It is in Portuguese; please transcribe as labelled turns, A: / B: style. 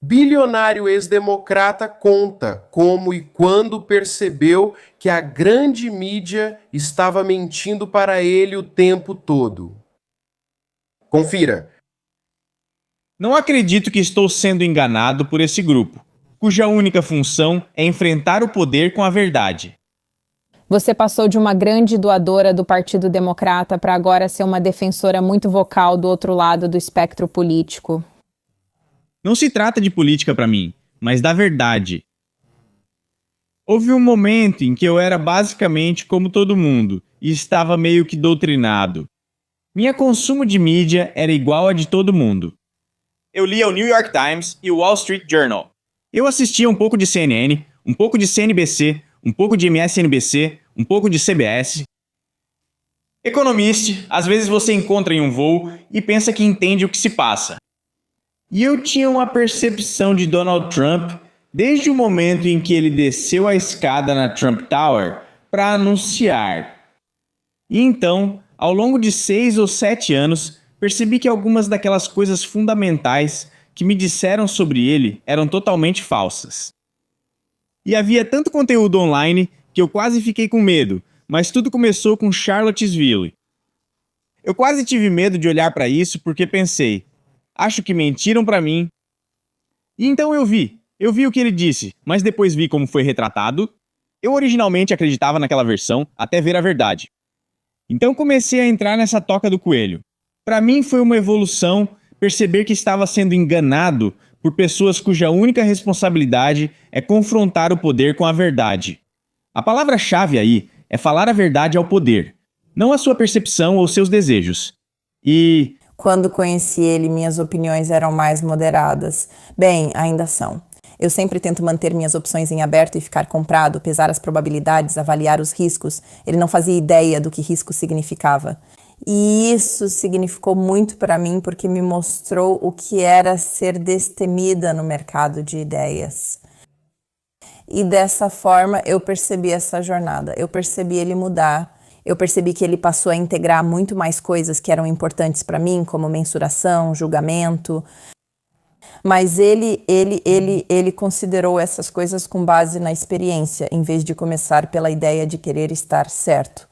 A: Bilionário ex-democrata conta como e quando percebeu que a grande mídia estava mentindo para ele o tempo todo. Confira.
B: Não acredito que estou sendo enganado por esse grupo, cuja única função é enfrentar o poder com a verdade.
C: Você passou de uma grande doadora do Partido Democrata para agora ser uma defensora muito vocal do outro lado do espectro político.
B: Não se trata de política para mim, mas da verdade. Houve um momento em que eu era basicamente como todo mundo e estava meio que doutrinado. Minha consumo de mídia era igual a de todo mundo. Eu lia o New York Times e o Wall Street Journal. Eu assistia um pouco de CNN, um pouco de CNBC, um pouco de MSNBC, um pouco de CBS. Economist, às vezes você encontra em um voo e pensa que entende o que se passa. E eu tinha uma percepção de Donald Trump desde o momento em que ele desceu a escada na Trump Tower para anunciar. E então, ao longo de 6 ou 7 anos, percebi que algumas daquelas coisas fundamentais que me disseram sobre ele eram totalmente falsas. E havia tanto conteúdo online que eu quase fiquei com medo, mas tudo começou com Charlottesville. Eu quase tive medo de olhar para isso porque pensei, acho que mentiram para mim. E então eu vi o que ele disse, mas depois vi como foi retratado. Eu originalmente acreditava naquela versão até ver a verdade. Então comecei a entrar nessa toca do coelho. Para mim foi uma evolução perceber que estava sendo enganado por pessoas cuja única responsabilidade é confrontar o poder com a verdade. A palavra-chave aí é falar a verdade ao poder, não a sua percepção ou seus desejos. E
D: quando conheci ele, minhas opiniões eram mais moderadas. Bem, ainda são. Eu sempre tento manter minhas opções em aberto e ficar comprado, pesar as probabilidades, avaliar os riscos. Ele não fazia ideia do que risco significava. E isso significou muito para mim porque me mostrou o que era ser destemida no mercado de ideias. E dessa forma eu percebi essa jornada, eu percebi ele mudar. Eu percebi que ele passou a integrar muito mais coisas que eram importantes para mim, como mensuração, julgamento. Mas ele considerou essas coisas com base na experiência, em vez de começar pela ideia de querer estar certo.